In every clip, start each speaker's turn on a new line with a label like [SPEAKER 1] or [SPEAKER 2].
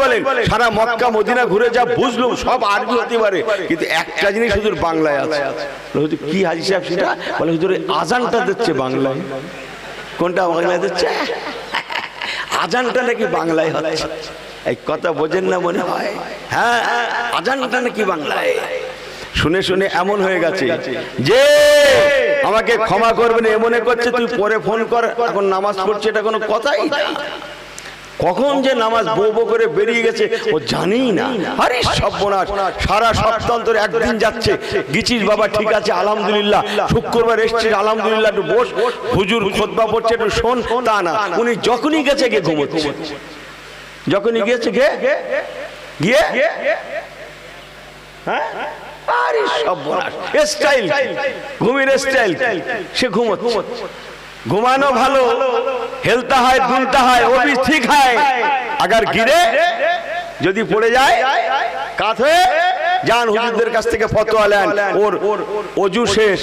[SPEAKER 1] বলেন, সারা Mecca Medina ঘুরে যা বুঝলুম সব আরবি হতে পারে, কিন্তু একটা জিনিস শুধু বাংলায় আছে। কি হাজি সাহেব সেটা? বলে হুজুর আজানটা দিচ্ছে বাংলায়। কোনটা বাংলায় দিচ্ছে? আজানটা নাকি বাংলায় হচ্ছে। এই কথা বোঝেন না মনে হয়? হ্যাঁ, আজানটা নাকি বাংলায়। শুনে শুনে এমন হয়ে গেছে যে আমাকে ক্ষমা করবেন, এ মনে করছে তুই পরে ফোন কর, এখন নামাজ পড়ছে, এটা কোনো কথাই না। কখন যে নামাজ বো বো করে বেরিয়ে গেছে ও জানেই না। আরে সর্বনাশ, সারা সপ্তাহ ধরে একদিন যাচ্ছে, গিয়েছিস বাবা ঠিক আছে আলহামদুলিল্লাহ, শুক্রবার এসছিস আলহামদুলিল্লাহ, একটু বস, হুজুর খুতবা পড়ছে একটু শোন, তা না, উনি যখনই গেছে গিয়ে ঘুমোচ্ছে, যখনই গিয়েছে গিয়ে হ্যাঁ, আরে সর্বনাশ, স্টাইল, ঘুমের স্টাইল, সে ঘুমোচ্ছে। ঘুমানো ভালো, হেলতা হয়, দুলতা হয়, ও भी ঠিক হয়। अगर गिरे যদি পড়ে যায় কাত হয়ে যান, হুজুরদের কাছ থেকে ফতোয়া নেন, ওর ওযু শেষ,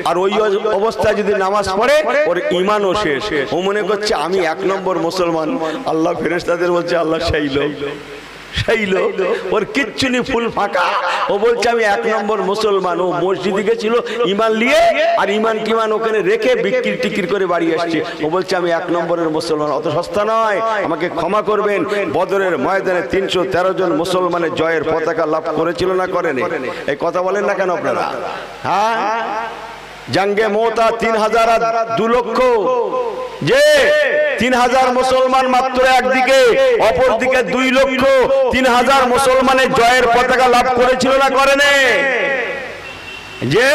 [SPEAKER 1] আর ওই অবস্থায় যদি নামাজ পড়ে ওর ঈমানও শেষ। ও মনে করছে আমি এক নম্বর মুসলমান। আল্লাহ ফেরেশতাদের বলছে আল্লাহ সেই লোক, সেই লোক, ওর কিচ্ছু নেই, ফুল ফাঁকা। ও বলছে আমি এক নম্বর মুসলমান। ও মসজিদে গেছিল ঈমান নিয়ে, আর ঈমান কিমান ওখানে রেখে বিক্রি টিকির করে বাড়ি আসছে। ও বলছে আমি এক নম্বরের মুসলমান। অত সস্তা নয়, আমাকে ক্ষমা করবেন। বদরের ময়দানে 313 জন মুসলমানের জয়ের পতাকা লাভ করেছিল না করেনি? এই কথা বলেন না কেন আপনারা? হ্যাঁ, জঙ্গে মোতা 3000 আর 2 লক্ষ, যে 3000 মুসলমান মাত্র একদিকে, অপর দিকে 2 লক্ষ, 3000 মুসলমানের জয়ের পতাকা লাভ করেছিল না করেনি? যে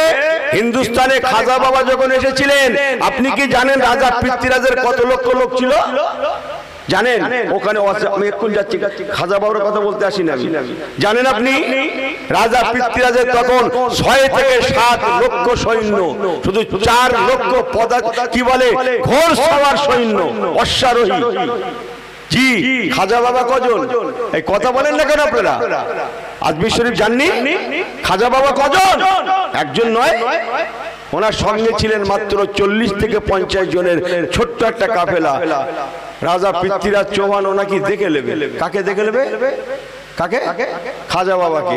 [SPEAKER 1] হিন্দুস্তানে খাজা বাবা যখন এসেছিলেন, আপনি কি জানেন রাজা পৃথ্বীরাজের কত লক্ষ লোক ছিল? জানেন? ওখানে আমি এখন যাচ্ছি, খাজা বাবার কথা বলতে আসি না। জানেন আপনি রাজা পৃথ্বীরাজের তখন 6 থেকে 7 লক্ষ সৈন্য, শুধু 4 লক্ষ কি বলে ঘোড়সওয়ার সৈন্য, অশ্বারোহী। জি, খাজা বাবা কজন? এই কথা বলেন না কেন আপনারা? আজমির শরীফ জাননি খাজা বাবা কজন? একজন নয়, ওনার সঙ্গে ছিলেন মাত্র 40 থেকে 50 জনের ছোট্ট একটা কাফেলা। রাজা পৃথ্বীরাজ চৌহান ওনাকে দেখে নেবে। কাকে দেখে নেবে? কাকে? খাজা বাবাকে।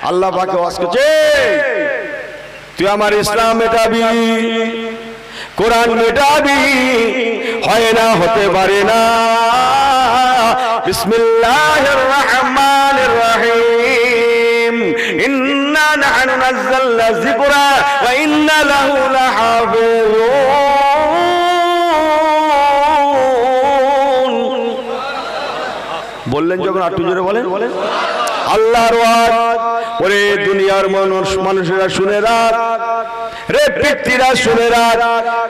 [SPEAKER 1] আল্লাহ পাকে ওয়াজ করছে, তুই আমার ইসলাম মেটাবি, কোরআন মেটাবি, হয় না, হতে পারে না। বিসমিল্লাহির রহমানির রহিম, ইন্না নাহনু নাযালনা যিকরা ওয়া ইন্না লাহু লাহাফিজুন। বললেন যখন একটু জোরে বলেন। আল্লাহর ওয়াজ, ওরে দুনিয়ার মানুষেরা শুনে রাখ, রে পৃথ্বীরাজ শুনে রাখ,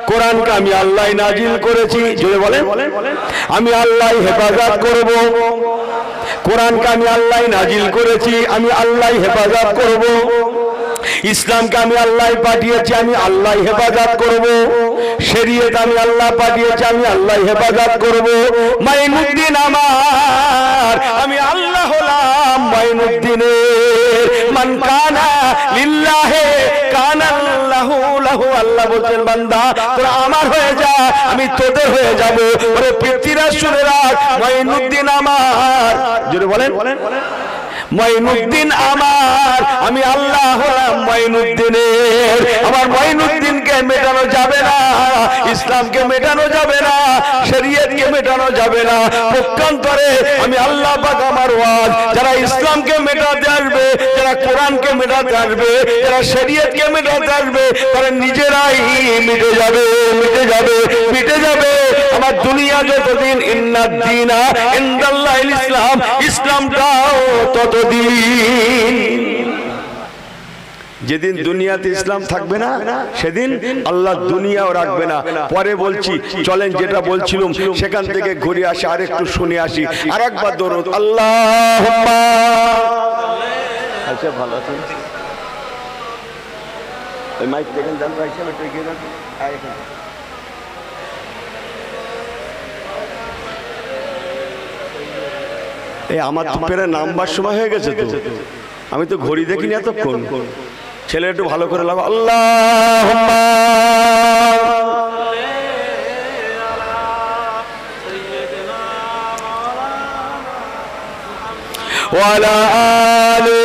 [SPEAKER 1] কোরআনকে আমি আল্লাহ নাজিল করেছি। জোরে বলেন, আমি আল্লাহ হেফাজত করব। কোরআনকে আমি আল্লাহ নাজিল করেছি, আমি আল্লাহ হেফাজত করব। ইসলামকে আমি আল্লাহ পাঠিয়েছি, আমি আল্লাহ হেফাজত করব। শরীয়ত আমি আল্লাহ পাঠিয়েছি, আমি আল্লাহ হেফাজত করব। মাইনুদ্দিন আমার, আমি আল্লাহ হলাম মাইনুদ্দিনের। মান কানা লিল্লাহি কানা আল্লাহু লাহু। আল্লাহ বলছেন বান্দা তোরা আমার হয়ে যা, আমি তোদের হয়ে যাব। ওরে পৃথ্বীরাজ শুনে রাখ, মাইনুদ্দিন আমার। জোরে বলেন, মাইনুদ্দিন আমার, আমি আল্লাহ হলাম মাইনুদ্দিনের। আমার মাইনুদ্দিনকে মেটানো যাবে না, ইসলামকে মেটানো যাবে না, শরীয়তকে মেটানো যাবে না। পক্ষান্তরে আমি আল্লাহ পাক আমার ওয়াজ, যারা ইসলামকে মেটাতে আসবে, যারা কোরআনকে মেটাতে আসবে, যারা শরীয়তকে মেটাতে আসবে, তারা নিজেরাই মিটে যাবে, মিটে যাবে, মিটে যাবে। আমার দুনিয়া যতদিন, ইন্নাদ দীনা ইনদাল্লাহিল ইসলাম, ইসলামটাও ততদিন। যেদিন দুনিয়াতে ইসলাম থাকবে না, সেদিন আল্লাহ দুনিয়াও রাখবে না। পরে বলছি, চলেন যেটা বলছিলাম সেখান থেকে ঘুরে আসি, আর একটু শুনে আসি। আর একবার দরুদ আল্লাহুম্মা। আচ্ছা ভালো আছেন? ওই মাইক দেখেন, জান ভাই সাহেব একটু এগিয়ে যান। এই আমার তো পেরে নামবার সময় হয়ে গেছে তো, আমি তো ঘড়ি দেখিনি এতক্ষণ। ছেলে একটু ভালো করে লাগো। আল্লাহুম্মা ওয়া আলা আলি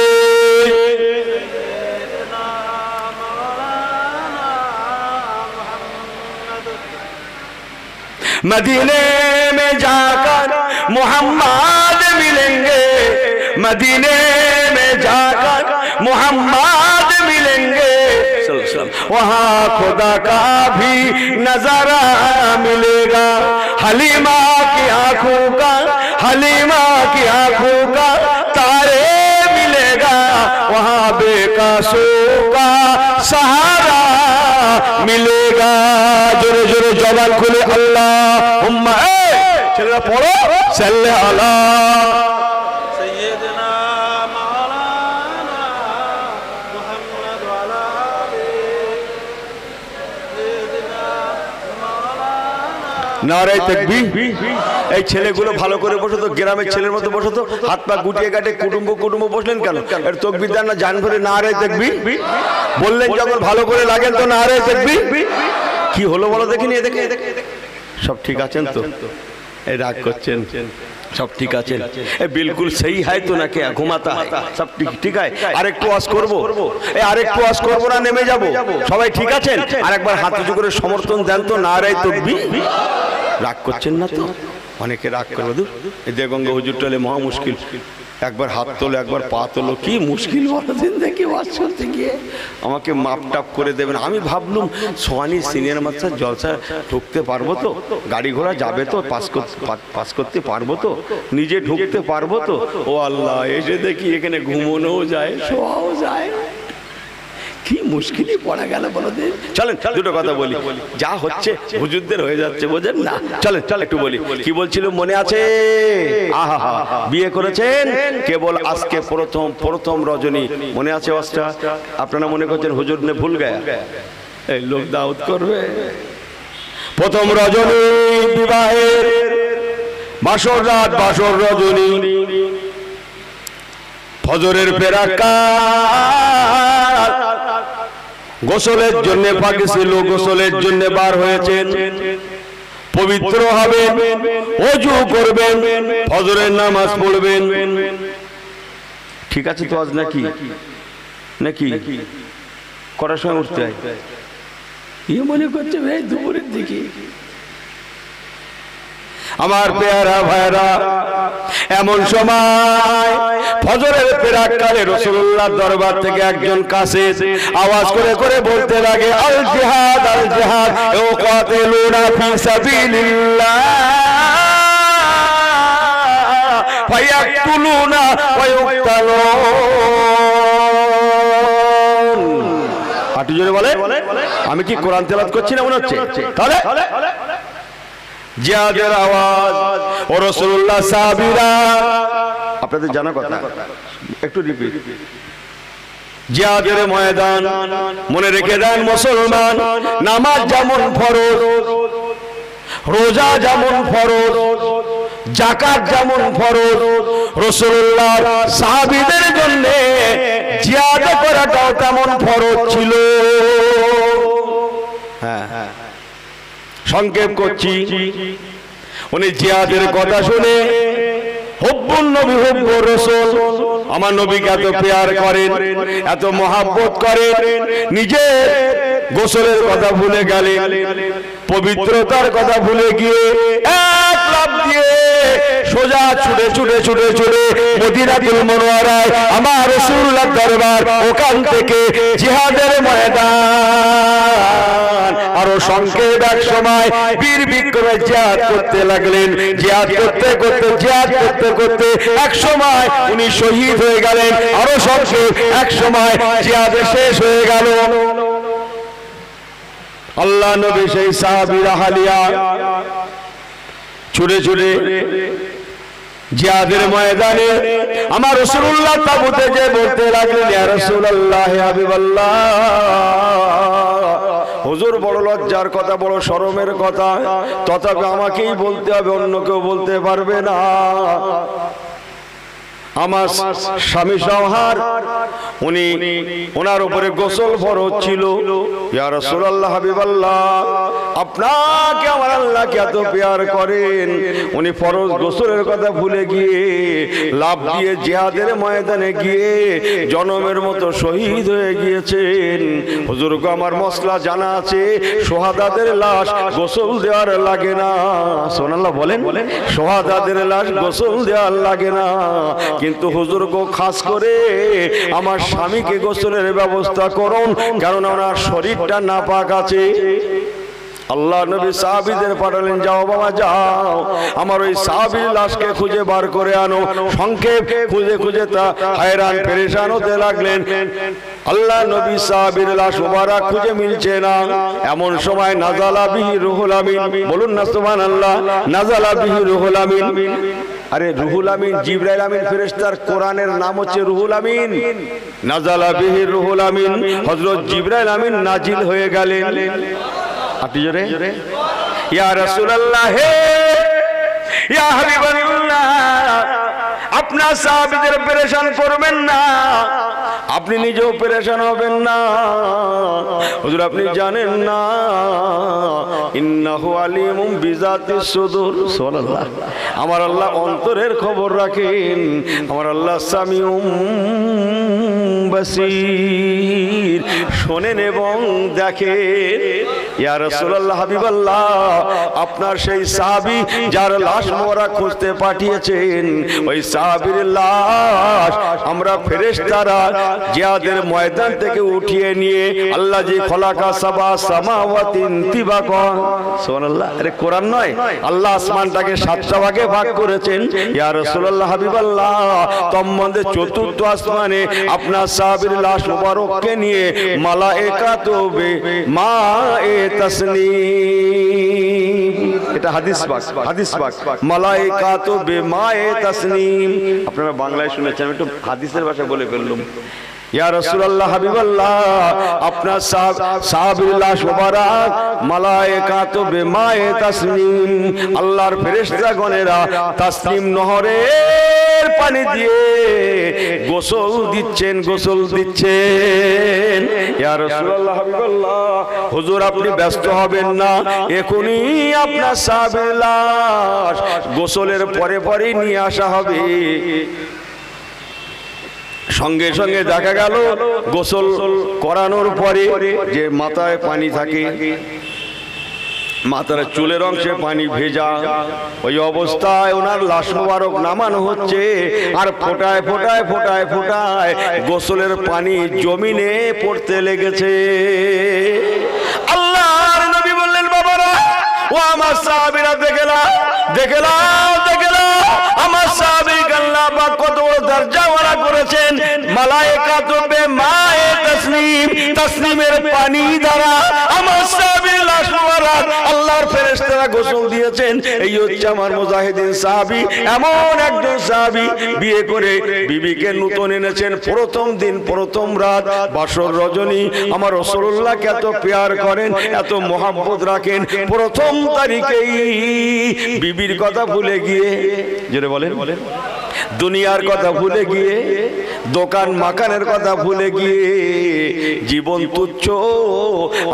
[SPEAKER 1] मदीने में जाकर मोहम्मद मिलेंगे, मदीने में जाकर मोहम्मद मिलेंगे, वहाँ खुदा का भी नजारा मिलेगा। हलीमा की आंखों का, हलीमा की आंखों का तारे मिलेगा, वहाँ बेकसों का सहारा मिलेगा। जोरे जोरे जवान खुले अल्लाहुम्मा चलो पढ़ो सल्ले अला सय्यदना मौलाना मुहम्मद वाला सय्यदना मौलाना। नारे तकबीर। এই ছেলেগুলো ভালো করে বসো তো, গ্রামের ছেলের মতো বসো তো, হাত পা গুটিয়ে কাটে কুটুম্ব কুটুম্ব বসলেন কেন? এর তকবীর দেন না, জান ভরে নারে তাকবীর বললেন যখন ভালো করে লাগেন তো নারে তাকবীর। কি হলো বলো দেখিনি? এদিকে সব ঠিক আছেন তো? এই রাগ করছেন? सब ठीक আছে? बिल्कुल सही है तो ना क्या घुमाता है? सब ठीक है? আরেকটু ওয়াজ করব, এই আরেকটু ওয়াজ করব না নেমে যাব? সবাই ঠিক আছেন? আরেকবার হাত উঁচু করে সমর্থন দেন তো নারে তাকবীর। রাগ করছেন না তো? অনেকে রাগ করবে, দূর এই দেগঙ্গা হুজুর টলে মহা মুশকিল, একবার হাত তোলো একবার পা তোলো, কি মুশকিল বলো জিন্দেগি ওয়াজ করতে গিয়ে। আমাকে মাপ টাপ করে দেবেন। আমি ভাবলুম সোহানি সিনিয়র মাদ্রাসা জলসা ঢুকতে পারবো তো, গাড়ি ঘোড়া যাবে তো, পাস করতে পারবো তো, নিজে ঢুকতে পারবো তো। ও আল্লাহ, এসে দেখি এখানে ঘুমোনোও যায়, শোয়াও যায়, কি মুশকিলই পড়া গেল বলো দিন। চলেন দুটো কথা বলি, যা হচ্ছে হুজুরদের হয়ে যাচ্ছে বোঝেন না। চলেন একটু বলি, কি বলছিল মনে আছে? আহা হা, বিয়ে করেছেন কেবল আজকে প্রথম রজনী, মনে আছে ওয়াজটা? আপনারা মনে করছেন হুজুর নে ভুল গয়া, এই লোক দাওয়াত করবে। প্রথম রজনী বিবাহের বাসর রাত, বাসর রজনী, ফজরের পেরাকার, গোসলের জন্য পাকে ছিল, গোসলের জন্য বার হয়েছেন, পবিত্র হবেন, ওযু করবেন, ফজরের নামাজ পড়বেন। ঠিক আছে তো আজ নাকি করার সময় উঠতে হয়? ইয়ে মনে করছে ভাই দুপুরের দিকে। আমার পেয়ারা ভাইরা, এমন সময় ফজরের প্রাক্কালে রাসূলুল্লাহর দরবার থেকে একজন কাছে আওয়াজ করে করে বলতে লাগে, আল জিহাদ আল জিহাদ ইউকাতিলুনা ফি সাবিলিল্লাহ ফায়াকতুলুনা ওয়া ইউকতালুন। হাঁটু জোরে বলে, আমি কি কোরআন তেলাওয়াত করছি না মনে হচ্ছে? তাহলে জিহাদের আওয়াজ ও রাসূলুল্লাহ সাহাবীরা, আপনাদের জানা কথা একটু রিপিট। জিহাদের ময়দান মনে রেখে দেন মুসলমান, নামাজ যেমন ফরজ, রোজা যেমন ফরজ, যাকাত যেমন ফরজ, রাসূলুল্লাহর সাহাবীদের জন্য জিহাদ করাটাও তেমন ফরজ ছিল। হ্যাঁ, সংক্ষেপ করছি, উনি জিহাদের কথা শুনে হুব্বুন নবী হুব্বুর রাসূল, আমার নবীকে এত প্যার করেন, এত মহব্বত করেন, নিজে গোসলের কথা ভুলে গেলেন, পবিত্রতার কথা ভুলে গিয়ে এক লাফ দিয়ে সোজা ছুটে মদিনাতুল মুনাওয়ারায় আমার রাসূলুল্লাহর দরবার, ওখান থেকে জিহাদের ময়দান আরো সংক্ষেপ এক সময় বীর বিক্রমে জিহাদ করতে লাগলেন। জিহাদ করতে এক সময় উনি শহীদ হয়ে গেলেন। আরো সংক্ষেপ এক সময় জিহাদ শেষ হয়ে গেল। আল্লাহ নবী সেই সাহাবীরা হালিয়া ছুটে জিহাদের ময়দানে আমার রাসূলুল্লাহ তাবুতে যে বলতে লাগলেন, ইয়া রাসূলুল্লাহ, ইয়া হাবিবাল্লাহ, হুজুর বড় লজ্জার কথা, বড় শরমের কথা, তথাপি আমাকেই বলতে হবে, অন্য কেউ বলতে পারবে না। আমার স্বামী সওহার, ওনার উপরে গোসল ফরজ ছিল। ইয়া রাসূলুল্লাহ, হাবিবাল্লাহ, আপনাকে আমার আল্লাহকে এত প্যার করেন, উনি ফরজ গোসলের কথা ভুলে গিয়ে লাভ দিয়ে জিহাদের ময়দানে গিয়ে জনমের মতো শহীদ হয়ে গিয়েছেন। হুজুরকে আমার মসলা জানা আছে, সোহাদাদের লাশ গোসল দেওয়ার লাগে না। সুবহানাল্লাহ বলেন, সোহাদাদের লাশ গোসল দেওয়ার লাগে না, কিন্তু হুজুরকে খাস করে আমার স্বামীকে গোসলের ব্যবস্থা করুন, কারণ ওনার শরীরটা নাপাক আছে। আল্লাহ নবী সাহাবীদের পাঠালেন, যাও বাবা যাও, আমার ওই সাহাবীর লাশকে খুঁজে বার করে আনো। সংক্ষেপ খুঁজে খুঁজে তা হায়রান পেরেশান হতে লাগলেন। আল্লাহ নবী সাহাবীর লাশ মুবারক খুঁজে মিলছে না। এমন সময় নাজালা বিহি রুহুল আমিন, বলুন না সুবহানাল্লাহ, নাজালা বিহি রুহুল আমিন। আরে রুহুল আমিন জিবরাইল আমিন ফেরেশতার কোরআনের নাম হচ্ছে রুহুল আমিন। নাজালা বিহি রুহুল আমিন, হযরত জিবরাইল আমিন নাজিল হয়ে গেলেন। আপনি জোরে ইয়া রাসূলুল্লাহ, ইয়া হাবিবাল্লাহ, আপনার সাহাবীদের পেরেশান করবেন না, আপনি নিজেও পেরেশান হবেন না। হুজুর আপনি জানেন না, ইন্নাহু আলিমুম বিজাতিস সুদূর। সুবহানাল্লাহ, আমার আল্লাহ অন্তরের খবর রাখেন, আমার আল্লাহ সামিউম বাসীর, শোনেন এবং দেখেন। ইয়া রাসূলুল্লাহ, হাবিবাল্লাহ, আপনার সেই সাহাবী যার লাশ মোবারক খুঁজতে পাঠিয়েছেন, ওই সাহাবীর লাশ আমরা ফেরেশতারা জিহাদের ময়দান থেকে উঠিয়ে নিয়ে আল্লাহ জি খলাকা সাবা সামাওয়াতিন তিবাকা। সুবহানাল্লাহ, আরে কোরআন নয়, আল্লাহ আসমানটাকে 7টা ভাগে ভাগ করেছেন। ইয়া রাসূলুল্লাহ, হাবিবাল্লাহ, তন্মধ্যে চতুর্থ আসমানে আপনার সাহাবীর লাশ মুবারককে নিয়ে মালায়েকাতু বিমায়ে তাসনিম, এটা হাদিস পাক, হাদিস পাক, মালায়েকাতু বিমায়ে তাসনিম। আপনারা বাংলায় শুনেছেন, একটু হাদিসের ভাষায় বলে ফেললাম। ইয়া রাসূলুল্লাহ, হাবিবাল্লাহ, আপনার সাহাবীর লাশ মুবারক মালায়েকাতু বিমায়ে তাসনিম, আল্লাহর ফেরেশতাগণেরা তাসনিম নহরের পানি দিয়ে গোসল দিচ্ছেন, গোসল দিচ্ছেন। ইয়া রাসূলুল্লাহ, হাবিবাল্লাহ, হুজুর আপনি ব্যস্ত হবেন না, এখনই আপনার সাহাবীর লাশ গোসলের পরে পরে নিয়ে আসা হবে। সঙ্গে সঙ্গে দেখা গেল গোসল করানোর পরে যে মাথায় পানি থাকে, মাথার চুলের অংশে পানি ভেজা, ওই অবস্থায় ওনার লাশ মুবারক নামানো হচ্ছে, আর ফোটায় ফোটায় ফোটায় ফোটায় গোসলের পানি জমিনে পড়তে লেগেছে। আল্লাহর নবী বললেন, বাবারা ও আমার সাহাবীরা, দেখেলাম দেখেলাম দেখেলাম আমার সাহাবীকে আল্লাহ পাক কত বড় দরজাওয়ালা করেছেন। মালায়েকাতু বিমায়ে তাসনিম, তাসনিমের পানি দ্বারা আমার সাহাবীর লাশ মুবারক আল্লাহর ফেরেশতারা গোসল দিয়েছেন। এই হচ্ছে আমার মুজাহিদিন সাহাবী, এমন একজন সাহাবী বিয়ে করে বিবিকে নূতন এনেছেন। প্রথম দিন প্রথম রাত বাসর রজনী আমার রাসূলুল্লাহকে এত প্যার করেন, এত মোহাব্বত রাখেন। প্রথম তারিখেই বিবির কথা ভুলে গিয়ে, জোরে বলেন, দুনিয়ার কথা ভুলে গিয়ে, দোকান মাকানের কথা ভুলে গিয়ে, জীবন তুচ্ছ,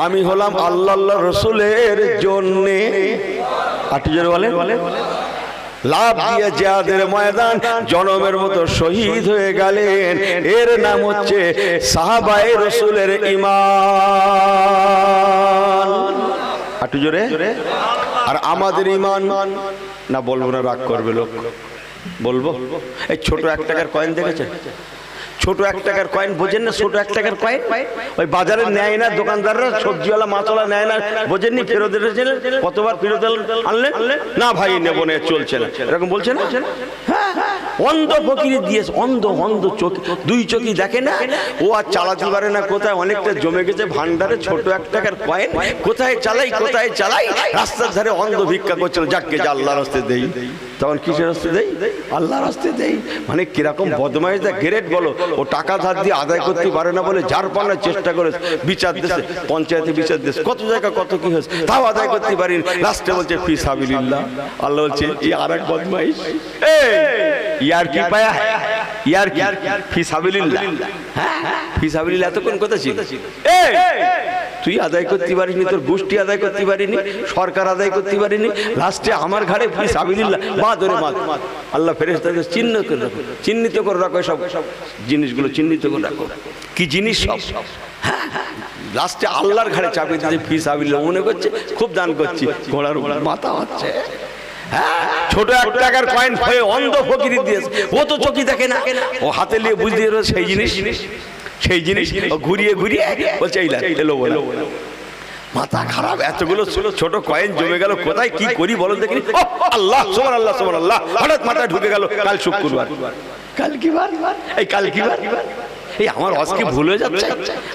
[SPEAKER 1] আমি হলাম আল্লাহ রসুলের জন্যে, আটি জোরে বলেন, লাভ দিয়ে জিহাদের ময়দান জনমের মতো শহীদ হয়ে গেলেন। এর নাম হচ্ছে সাহাবায়ে রাসূলের ঈমান। আটি জোরে। আর আমাদের ঈমান না বলবো না, রাগ করবে লোক, বলবো। এই ছোট 1 টাকার কয়েন দেখেছেন? ছোট 1 টাকার কয়েন বোঝেন না? ছোট 1 টাকার কয়েন ওই বাজারে নেয় না দোকানদাররা, সবজিওয়ালা মাছওয়ালা নেয় না, বোঝেননি? ফেরত এসেছিলেন, কতবার ফেরত আনলেন? না ভাই নেবো না, চলছে না, এরকম বলছে না? হ্যাঁ, অন্ধ ফকির দিয়েছে, অন্ধ অন্ধ চোখ, 2 চোখই দেখে না, ও আর চালাতে পারে না। কোথায় অনেকটা জমে গেছে ভান্ডারে ছোট 1 টাকার কয়েন, কোথায় চালাই কোথায় চালাই, রাস্তার ধারে অন্ধ ভিক্ষা করছিল। যাকে যে আল্লাহর রাস্তায় দেই, তখন কিসের রাস্তায় দেই? আল্লাহর রাস্তায় দেই। মানে কিরকম বদমাইশ দা গ্রেট বলো, ও টাকা ধার দিয়ে আদায় করতে পারে না বলে যার পানার চেষ্টা করে, বিচার দেশে, পঞ্চায়েতে বিচার দেশ, কত জায়গা কত কি হয়েছে, তাও আদায় করতে পারি। লাস্টে বলছে ফি সাবিলিল্লাহ। আল্লাহ বলছে এই আর এক বদমাইশ, ইয়ার কি পায়া, ইয়ার কি ফি সাবিলিল্লাহ। হ্যাঁ, ফি সাবিলিল্লাহ এতক্ষণ কথা ছিল। তুই আদায় করতে পারিনি, তোর গোষ্ঠী আদায় করতে পারিনি, সরকার আদায় করতে পারিনি, লাস্টে আমার ঘাড়ে ফি সাবিলিল্লাহ মা ধরে মা। আল্লাহ ফেরেশতাদের চিহ্নিত করে রাখো, চিহ্নিত করে রাখো, সব জিনিসগুলো চিহ্নিত করে রাখো। কি জিনিস সব লাস্টে আল্লাহর ঘাড়ে চাপিয়ে দিয়েছে ফি সাবিলিল্লাহ, মনে করছে খুব দান করছি, ঘোড়ার মাথা হচ্ছে। ছোট 1 টাকার কয়েন হয়ে অন্ধ ফকির দিয়েছে, ও তো চোখই দেখে না, ও হাতে নিয়ে বুঝতে সেই জিনিস, সেই জিনিস ঘুরিয়ে ঘুরিয়ে বলছে এই এলো বলো। মাথা খারাপ, এতগুলো ছোট কয়েন জমে গেল, কোথায় কি করি বলো দেখিনি। আল্লাহ সুবহানাল্লাহ সুবহানাল্লাহ, হঠাৎ মাথায় ঢুকে গেল কাল শুক্রবার। কাল কি বার? এই কাল কি বার? এই আমার আজকে ভুল হয়ে যাচ্ছে,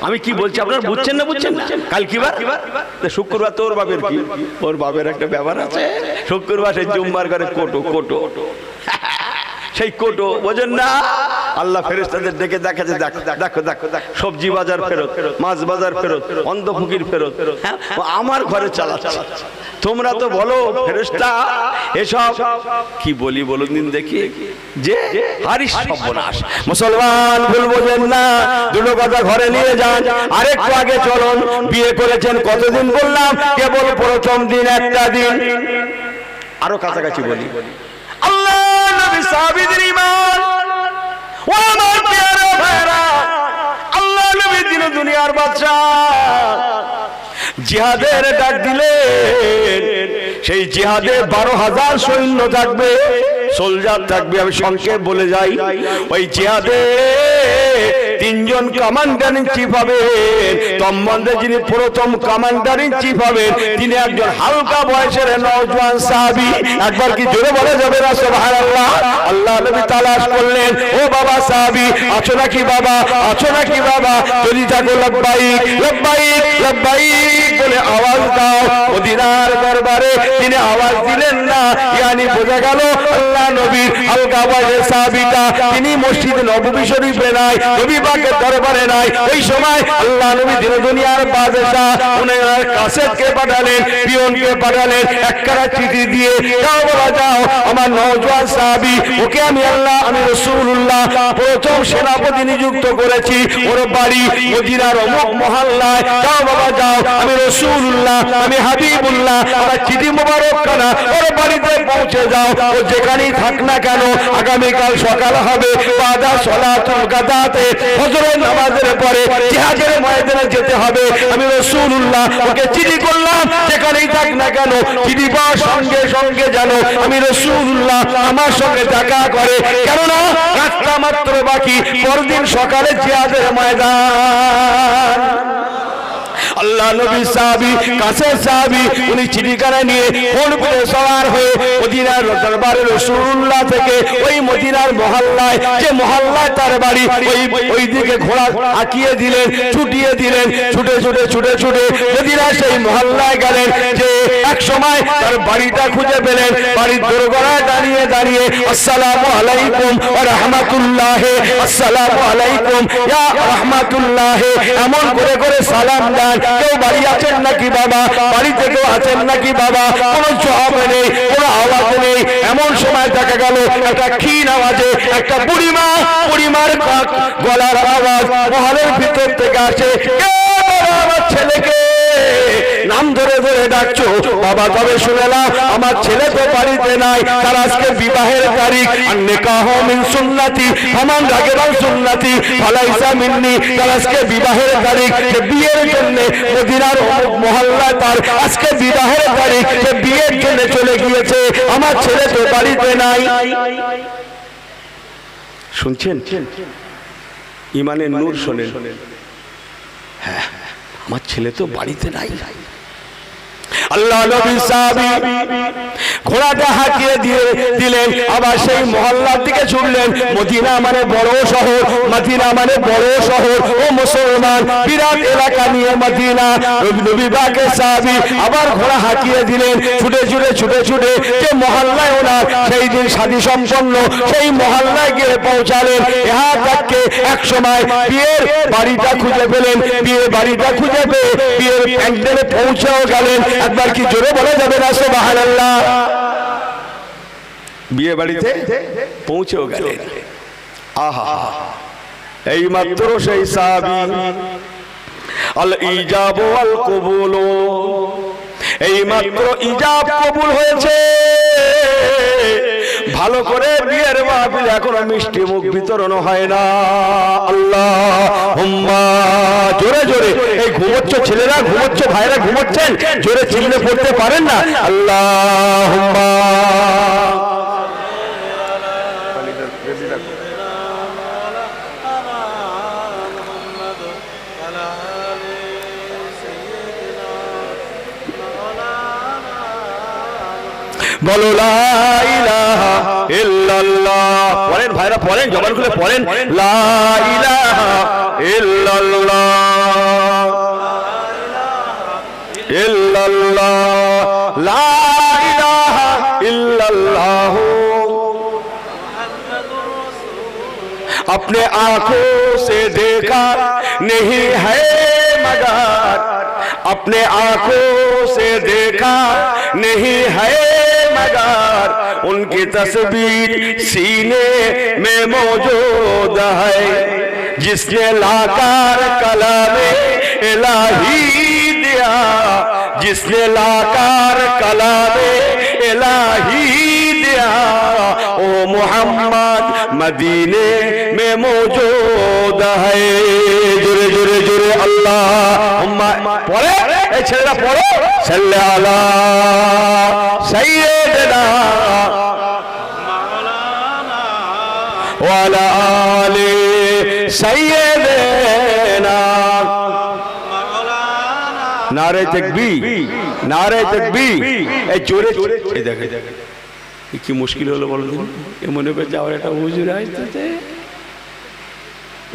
[SPEAKER 1] আমি কি বলছি আপনারা বুঝছেন না, বুঝছেন না? কাল কি বার? শুক্রবার। তোর বাপের কি? ওর বাপের একটা ব্যাপার আছে, শুক্রবার সেই জুম্মার করে কোটো কোটো, সেই কোটো বোঝেন না। আল্লাহ ফেরেশতাদের ডেকে দেখাচ্ছে, দেখো দেখো সবজি বাজার ফেরত, মাছ বাজার ফেরত, অন্ধ ফকির ফেরত, আমার ঘরে চালাচ্ছে। তোমরা তো বলো ফেরেশতা এসব কি বলি বলুন দিন দেখি, যে হারিস সর্বনাশ। মুসলমান ভুল বোঝেন না, দুটো কথা ঘরে নিয়ে যান। আরেকটু আগে চলুন, বিয়ে করেছেন কতদিন বললাম? কেবল প্রথম দিন, একটা দিন। আরো কাছাকাছি বলি, আল্লাহ নবী সাহাবীদের ঈমান, ও আমার প্রিয় ভাইরা, আল্লাহ নবী দিন দুনিয়ার বাদশা জিহাদের ডাক দিলেন। সেই জিহাদে 12,000 সৈন্য থাকবে, সোলজার থাকবে। আমি সংক্ষেপ বলে যাই, ওই জিহাদে 3 জন কমান্ডার ইন চিফ হবেন। তম্বন্দে যিনি প্রথম কমান্ডার ইন চিফ হবেন, তিনি একজন হালকা বয়সের নওজোয়ান সাহাবী। একবার কি জোরে বলা যাবে না সুবহানাল্লাহ? আল্লাহ নবী তালাশ করলেন, ও বাবা সাহাবী আছো নাকি বাবা, আছো নাকি বাবা? যদি থাকো লব্বাইক লব্বাইক লব্বাইক বলে আওয়াজ দাও। মদিনার দরবারে তিনি আওয়াজ দিলেন না, ইয়ানি বোঝা গেল আল্লাহ নবীর হালকা বয়সের সাহাবীটা তিনি মসজিদ নববী শরীফে নাই, নবী পাকের দরবারে নাই। ওই সময় আল্লাহ নবী দিন দুনিয়ার বাদশা উনার কাসেদকে পাঠালেন, পিয়নকে পাঠালেন, একখানা চিঠি দিয়ে, যাও বলা যাও আমার নওজোয়ান সাহাবী, ওকে আমি আল্লাহ আমি রাসূলুল্লাহ প্রথম সেনাপতি নিযুক্ত করেছি, ওর বাড়ি মদিনার অমুক মহল্লায়। যাও বাবা যাও, আমি রাসূলুল্লাহ আমি হাবিবুল্লাহ, আমার চিঠি মোবারক খানা ওর বাড়িতে পৌঁছে যাও। ও যেখানেই থাক না কেন, আগামীকাল সকাল হবে, বাদা সলাতুল গাদাতে ফজরের নামাজের পরে জিহাদের ময়দানে যেতে হবে। আমি রাসূলুল্লাহ ওকে চিঠি করলাম, যেখানেই থাক না কেন চিঠি পাওয়ার সঙ্গে সঙ্গে জানো আমি রাসূলুল্লাহ আমার সঙ্গে দেখা করে, কেননা রাতটা মাত্র বাকি, পরদিন সকালে জিহাদের ময়দান। আল্লাহ নবী সাহাবী কাসেদ সাহাবী উনি চিঠিখানা নিয়ে কোন পথে সওয়ার হয়ে মদিনার দরবারে রাসূলুল্লাহ থেকে ওই মদিনার মহল্লায়, যে মহল্লায় তার বাড়ি, ওই দিকে ঘোড়া আঁকিয়ে দিলেন, ছুটিয়ে দিলেন। ছুটে ছুটে ছুটে ছুটে মদিনার সেই মহল্লায় গেলেন, যে এক সময় তার বাড়িটা খুঁজে পেলেন। বাড়ির দোরগোড়ায় দাঁড়িয়ে দাঁড়িয়ে আসসালামু আলাইকুম ওয়া রাহমাতুল্লাহ, আসসালামু আলাইকুম ইয়া রাহমাতুল্লাহ এমন করে করে সালাম দেন। কেউ বাড়ি আছেন নাকি বাবা, বাড়িতে কেউ আছেন নাকি বাবা? কোনো জবাব নেই, কোনো আওয়াজ নেই। এমন সময় দেখা গেল একটা ক্ষীণ আওয়াজে একটা বুড়িমার গলার আওয়াজ মহলের ভিতর থেকে আসে, আমার ছেলেকে নাম ধরে ধরে ডাকছো বাবা। তবে শুনেলাম আমার ছেলে তো বাড়িতে নাই, তার আজকে বিবাহের তারিখ। আর নিকাহ মিন সুন্নতি ফামান রাগিবা সুন্নতি ফালাইসা মিন্নি, তার আজকে বিবাহের তারিখ, সে বিয়ের জন্য মদিনার মহল্লায় তার আজকে বিবাহের তারিখ, সে বিয়ের জন্য চলে গিয়েছে, আমার ছেলে তো বাড়িতে নাই। শুনছেন ইমানের নূর শোনেন, হ্যাঁ আমার ছেলে তো বাড়িতে নাই। আল্লাহ নবী সাহাবী ঘোড়াটা হাঁকিয়ে দিলেন, আবার সেই মহল্লার দিকে ছুটলেন। মদিনা মানে বড় শহর, মদিনা মানে বড় শহর, ও মুসলমান বিরাট এলাকা নিয়ে মদিনা। নবী পাকের সাহাবী আবার ঘোড়া হাঁকিয়ে দিলেন, ছুটে ছুটে ছুটে ছুটে যে মহল্লায় ওনার সেই দিন শাদী সম্পন্ন, সেই মহল্লায় গিয়ে পৌঁছালেন। ইহা তাকে এক সময় বিয়ের বাড়িটা খুঁজে পেলেন, বিয়ের বাড়িটা খুঁজে পেয়ে বিয়ের প্যান্ডেলে পৌঁছেও গেলেন। একবার কি জোরে বলা যাবে না সুবহানাল্লাহ? বিয়ে বাড়িতে পৌঁছেও গেলেন। আহা, এই মাত্র সেই সাহাবী আল ইজাব ওয়াল কবুল, এই মাত্র ইজাব কবুল হয়েছে। ভালো করে বিয়ের মাহফিল এখনো মিষ্টি মুখ বিতরণ হয় না। আল্লাহুম্মা, জোরে জোরে, এই ঘুমোচ্ছ ছেলেরা, ঘুমোচ্ছ ভাইরা, ঘুমোচ্ছেন, জোরে চিল্লে পড়তে পারেন না? আল্লাহুম্মা বলো লা ইলাহা ইল্লাল্লাহ। পড়েন ভাইরা, পড়েন, জবান খুলে পড়েন, লা ইলাহা ইল্লাল্লাহ, ইল্লাল্লাহ, লা ইলাহা ইল্লাল্লাহ। अपने आंखों से देखा नहीं है मगर, अपने आंखों से देखा नहीं है मगर, उनकी तस्वीर सीने में मौजूद है। जिसने लाकर कलामे इलाही दिया, जिसने लाकर कलामे इलाही दिया, ओ मोहम्मद मदीने में मौजूद है। जुरे जुरे जुरे अल्लाहुम्मा, पढ़े ए ছেলেরা পড়ো, सल्ले अला सय्यिदना व अला आलि सय्यिदना। नारे तकबीर, नारे तकबीर। এই জোরে এই দেখে কি মুশকিল হলো বলো দিন। এ মনে করছে আমার একটা হুজুর আসতেছে,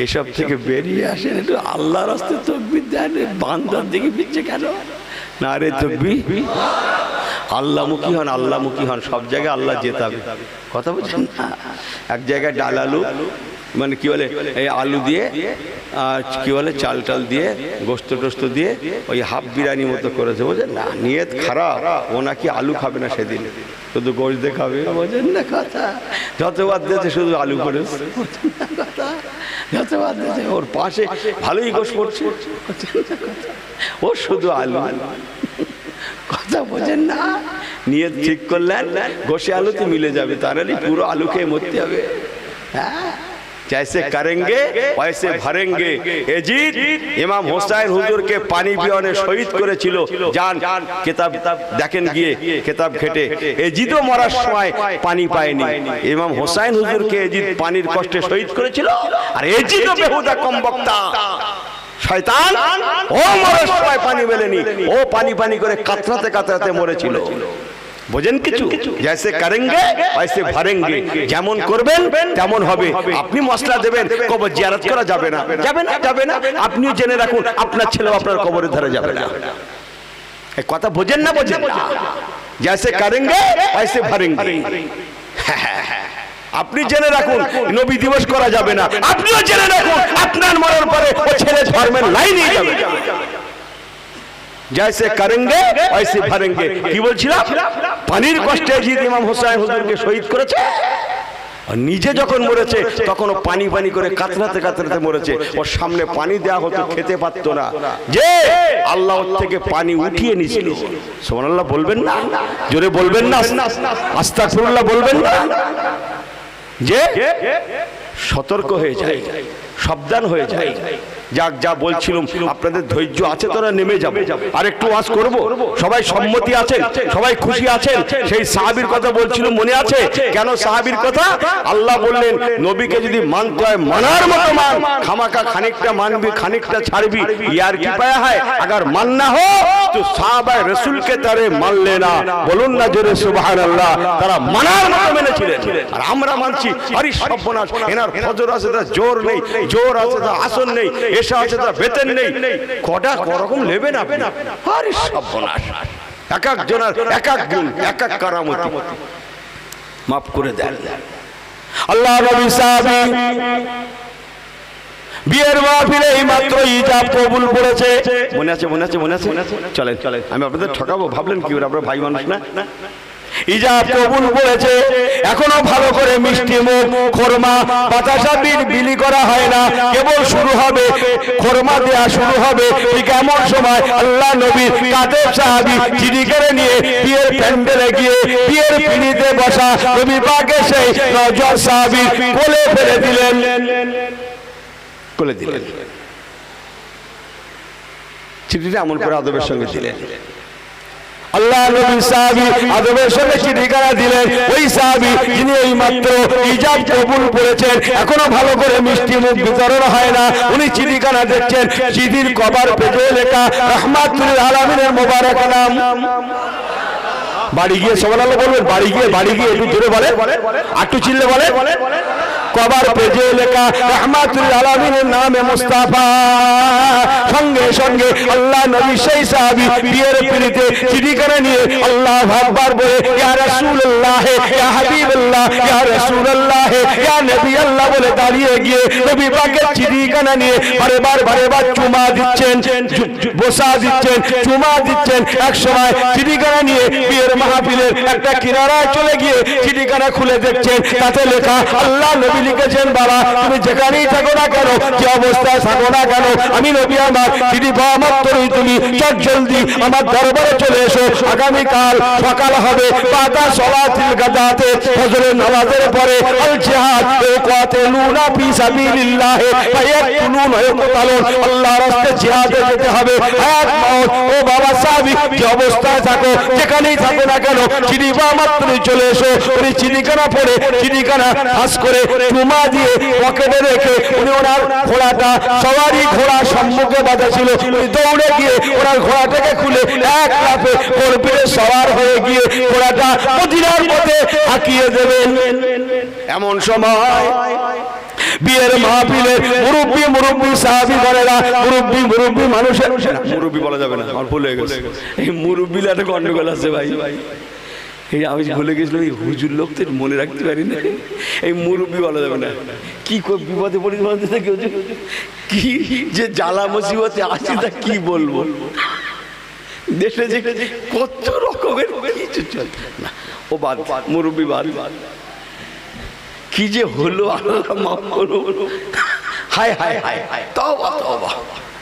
[SPEAKER 1] এসব থেকে বেরিয়ে আসেন, একটু আল্লাহর রাস্তে তাকবীর দেন, বান্দার দিকে ফিরছে কেন? নারে তাকবীর। আল্লাহমুখী হন, আল্লাহমুখী হন, সব জায়গায় আল্লাহ জেতাবে। কথা বলছেন না? এক জায়গায় ডাল আলু, মানে কি বলে, এই আলু দিয়ে কি বলে চাল টাল দিয়ে গোস্ত টোস্ত দিয়ে ওই হাফ বিরিয়ানি মতো করেছে, বোঝেন না? নিয়ত খারাপ, ও নাকি আলু খাবে না সেদিন, শুধু গোস্ত খাবে, বোঝেন না কথা? যতবার দিয়েছে শুধু আলু করেছে, কথা যতবার দিয়েছে ওর পাশে ভালোই গোস্ত পড়ছে, ও শুধু আলু। কথা বোঝেন না? নিয়ত ঠিক করলেন গোশে আলুতে মিলে যাবে, তাহলে পুরো আলু খেয়ে মরতে হবে। হ্যাঁ, जैसे करेंगे वैसे भरेंगे। एजीद इमाम हुसैन हुजूर के पानी पियाने शहीद করেছিল। जान किताब দেখেন গিয়ে, কিতাব ঘেটে এজিদও মরার সময় পানি পায়নি। ইমাম হুসাইন হুজুরকে এজিদ পানির কষ্টে শহীদ করেছিল, আর এজিদও বেহুদা কম বক্তা শয়তান, ও মরার সময় পানি মেলেনি, ও পানি পানি করে কাতরাতে কাতরাতে মরেছিল। বোঝেন কিছু? जैसे करेंगे वैसे भरेंगे, যেমন করবেন তেমন হবে। আপনি মশলা দেবেন, কবর জিয়ারত করা যাবে না, যাবে না, যাবে না। আপনিও জেনে রাখুন, আপনার ছেলেও আপনার কবরের ধারে যাবে না। এই কথা বোঝেন না? বোঝেন না? जैसे करेंगे वैसे भरेंगे। আপনি জেনে রাখুন, নবী দিবস করা যাবে না। আপনিও জেনে রাখুন, আপনার মরার পরে ও ছেলে ধর্মের লাইনে যাবে। जैसे करेंगे वैसे भरेंगे। কি বলছিলাম? পানির কষ্টে জিদ ইমাম হুসাইন হুজুরকে শহীদ করেছে, আর নিজে যখন মরেছে তখন পানি পানি করে কাতরাতে কাতরাতে মরেছে। ওর সামনে পানি দেওয়া হতো, খেতে পারত না, যে আল্লাহ ওর থেকে পানি উঠিয়ে নিয়েছিল। সুবহানাল্লাহ বলবেন না? জোরে বলবেন না? আস্তাগফিরুল্লাহ বলবেন না? যে সতর্ক হয়ে যায়, সাবধান হয়ে যায়। যাক, যা বলছিলাম, আপনাদের ধৈর্য আছে তো? না নেমে যাব? আর একটু ওয়াজ করব? সবাই সম্মতি আছেন? সবাই খুশি আছেন? সেই সাহাবীর কথা বলছিলাম, মনে আছে? কেন সাহাবীর কথা? আল্লাহ বললেন নবীকে যদি মানতে হয় মানার মতো মান, খামাকা খানিকটা মানবি খানিকটা ছাড়বি, ইয়ার কি পায়া হয়? अगर मानना हो तो साहबा रसूल के तरह मान लेना। বলুন না জোরে সুবহানাল্লাহ। তারা মানার মতো মেনেছিলেন, আর আমরা মানছি আরে সর্বনাশ, এনার ফজর আছে তা জোর নেই, জোর আছে তা আসন নেই, এসা আছে তা বেতন নেই, কটা করকম নেবেন আপনি? আরে সর্বনাশ। এক এক জনের এক এক গুণ, এক এক কারামতি। মাফ করে দেন। আল্লাহ নবী সাহাবী বিয়ের মাহফিলে এই মাত্র ইজাব কবুল করেছে। মনে আছে? মনে আছে? মনে আছে? চলেন চলেন, আমি আপনাদের ঠকাবো ভাবলেন কি? আপনারা ভাই মানুষ না? ইজাব কবুল করেছে, এখনো ভালো করে মিষ্টি মুখ খোরমা বাতাসা বিলি করা হয় না, কেবল শুরু হবে খোরমা দেয়া শুরু হবে। ঠিক এমন সময় আল্লাহ নবীর কাদের সাহাবী চিঠি করে নিয়ে বিয়ের প্যান্ডেলে গিয়ে বিয়ের পিঁড়িতে বসা নবী পাকে সেই নওজোয়ান সাহাবী কোলে ফেলে দিলেন, কোলে দিলেন। চিঠিটা এমন করে আদবের সঙ্গে দিলেন। আল্লাহ নবী সাহাবী আদবের সঙ্গে চিঠিখানা দিলেন। ওই সাহাবী যিনি এই মাত্র ইজাব কবুল করেছেন, এখনো ভালো করে মিষ্টি মুখ বিতরণ হয় না, উনি চিঠিখানা দেখছেন। চিঠির কভার পেজে লেখা রাহমাতুল আলামিনের মোবারক নাম। বাড়ি গিয়ে সুবহানাল্লাহ বলবেন, বাড়ি গিয়ে একটু জোরে বলে, একটু চিল্লে বলে। কভার পেজে লেখা রাহমাতুল আলামিনের নামে মুস্তাফা। সঙ্গে সঙ্গে আল্লাহ নবী সেই সাহাবী বিয়ের পিঁড়িতে চিঠিখানা নিয়ে আল্লাহু আকবার বলে ইয়া রাসূলুল্লাহ, ইয়া হাবিবাল্লাহ, ইয়া রাসূলুল্লাহ, ইয়া নবী আল্লাহ বলে দাঁড়িয়ে গিয়ে নবী পাকের চিঠিখানা নিয়ে বারবার চুমা দিচ্ছেন, বসা দিচ্ছেন, চুমা দিচ্ছেন। এক সময় চিঠিখানা নিয়ে বিয়ের মাহফিলের একটা কিনারায় চলে গিয়ে চিঠিখানা খুলে দেখছেন, তাতে লেখা আল্লাহ নবী লিখেছেন, বাবা তুমি যেখানেই থাকো না কেন, যে অবস্থায় থাকো না কেন, আমি নবী আমার চিঠি পাওয়া মাত্রই তুমি চট জলদি আমার দরবারে চলে এসো। আগামীকাল সকাল হবে বাদা সলাতিল গাদাতে, ফজরের নামাজের পরে আল জিহাদ ও কাতিলুনা ফি সাবিলিল্লাহ ওয়া ইয়াকতুলুনা ওয়া ইয়াকতালুন, আল্লাহর রাস্তায় জিহাদে যেতে হবে। হায়াত মওত, ও বাবা সাহাবী যে অবস্থায় থাকো যেখানেই থাকো না কেন, চিঠি পাওয়া মাত্রই চলে এসো। উনি চিঠিখানা পড়ে চিঠিখানা হাস করে চুমা দিয়ে পকেটে রেখে উনি ওনার ঘোড়াটা, সবারই ঘোড়া সম্মুখে বাঁধা ছিল, উনি দৌড়ে গিয়ে ওনার ঘোড়াটাকে খুলে এক লাফে ঘোড়পিড়ে সওয়ার হয়ে গিয়ে ঘোড়াটা মদিনার পথে হাঁকিয়ে দেবেন। এমন সময় বিয়ের মাহফিলে মুরব্বী সাহাবী বলেরা, মুরব্বী মানুষের মুরব্বী বলা যাবে না, আমার ভুল হয়ে গেছে। এই মুরব্বীর একটা গন্ডগোল আছে ভাই। এই আমি ভুলে গেছিলাম, এই হুজুর লোক তো মনে রাখতে পারি না, এই মুরব্বী বলা যাবে না। কি বিপদে পড়ি কি যে জ্বালা মুসিবতে আসি তা কি বলবো, দেশে যে কত রকমের কিছু চলে না। ও বাদ, মুরব্বী বাদ, কি যে হলো আল্লাহ মাফ করো। হায় হায় হায় হায়, তওবা তওবা।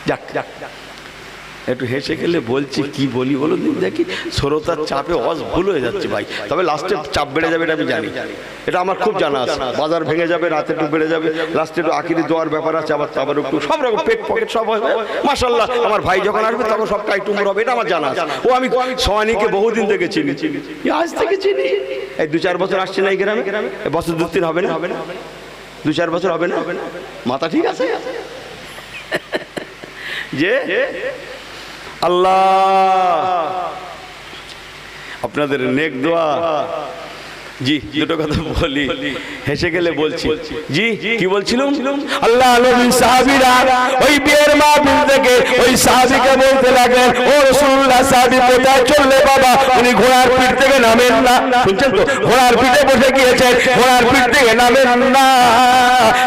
[SPEAKER 1] যাক যাক, একটু হেসে গেলে বলছি, কি বলি বলো দেখি, শ্রোতার চাপে ভুল হয়ে যাচ্ছে ভাই। তবে লাস্টে চাপ বেড়ে যাবে এটা আমি জানি, এটা আমার খুব জানা আছে। বাজার ভেঙে যাবে, রাতে একটু বেড়ে যাবে, লাস্টে একটু আখিরি দোয়ার ব্যাপার আছে, আবার একটু সব রকম পেট পকেট সব হবে। মাশাআল্লাহ, আমার ভাই যখন আসবে তখন সব টাইট উমর হবে, এটা আমার জানা আছে। ও আমি সোহানীকে বহুদিন থেকে চিনি, আজ থেকে চিনি। এই 2-4 বছর আসছে না এই গ্রামে, বছর 2-3 হবে না, 2-4 বছর হবে না। মাথা ঠিক আছে যে আল্লাহ আপনাদের নেক দোয়া। জি দুটো কথা বলি, হেসে গেলে বলছি। জি কি বলছিলাম? আল্লাহ নবী সাহাবীরা ওই বিয়ের মাহফিল থেকে ওই সাহাবীকে বলতে লাগলেন, ও রাসূলুল্লাহ, সাহাবী কোথায় চললে বাবা? উনি ঘোড়ার পিঠ থেকে নামেন না। শুনছেন তো, ঘোড়ার পিঠে বসে গিয়েছেন, ঘোড়ার পিঠ থেকে নামেন না।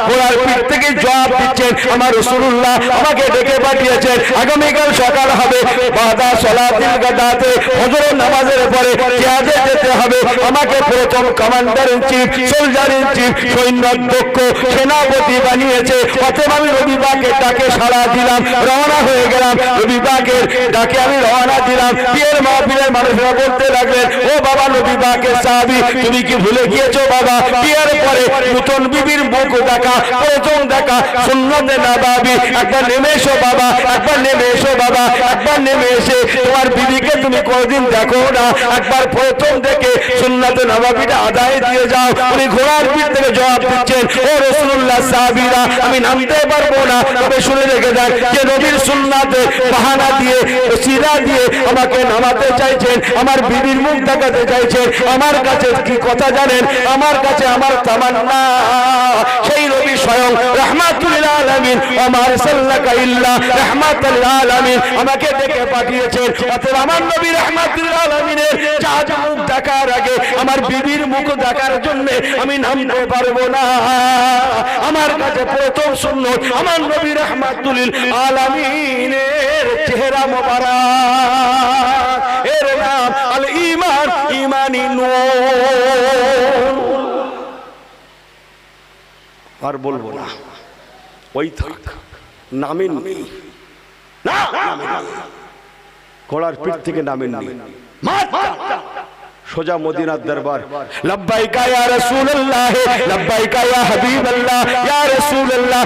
[SPEAKER 1] ঘোড়ার পিঠ থেকে জবাব দিচ্ছেন, আমার রাসূলুল্লাহ আমাকে ডেকে পাঠিয়েছেন, আগামীকাল সকাল হবে বাদা সলাতিল গাদাতে, ফজরের নামাজের পরে জিহাদে যেতে হবে। আমাকে প্রথম commander in chief, soldier in chief, সৈন্যাধ্যক্ষ, সেনাপতি বানিয়েছে। অতএব আমি নবী পাকের ডাকে সাড়া দিলাম, রওনা হয়ে গেলাম। নবী পাকের ডাকে আমি রওনা দিলাম। বিয়ের মাহফিলের মানুষরা বলতে লাগলেন, ও বাবা নবী পাকের সাহাবী, তুমি কি ভুলে গিয়েছো বাবা? বিয়ের পরে নতুন বিবির মুখ দেখা, প্রথম দেখা সুন্নতে নববী। একবার নেমে এসো বাবা, একবার নেমে এসো বাবা, একবার নেমে এসে তোমার বিবিকে তুমি কোনদিন দেখো না, একবার প্রথম দেখে সুন্নতে নববী আদায় দিয়ে যাও। উনি ঘোড়ার পিঠ থেকে জবাব দিচ্ছেন, ও রাসূলুল্লাহ, সাহাবীরা আমি নামতে পারবো না, তবে শুনে রেখে দেন যে নবীর সুন্নাতে বাহানা দিয়ে ওসিলা দিয়ে আমাকে নামাতে চাইছেন, আমার বিবির মুখ দেখাতে চাইছেন। আমার কাছে কি কথা জানেন? আমার কাছে আমার তামান্না সেই নবী স্বয়ং রাহমাতুল আলামিন, আমার সাল্লাকা ইল্লা রাহমাতুল আলামিন আমাকে ডেকে পাঠিয়েছেন। অতএব আমার নবী রাহমাতুল আলামিনের চাঁদ মুখ দেখার আগে আমার বিবির মুখ দেখার জন্য আমি নামতে পারবো না। আমার আমার কাছে প্রথম সুন্নত আমার নবী রাহমাতুল লিল আলামিনের চেহারা মোবারক, এর নাম আল ঈমান, ঈমানি নূর। আর বলবো না, ওই থাক, নামেননি না, ঘোড়ার পিঠ থেকে নামেননি, সোজা মদিনার দরবার। লব্বাইকা ইয়া রাসূলুল্লাহ, লব্বাইকা ইয়া হাবিবাল্লাহ, ইয়া রাসূলুল্লাহ।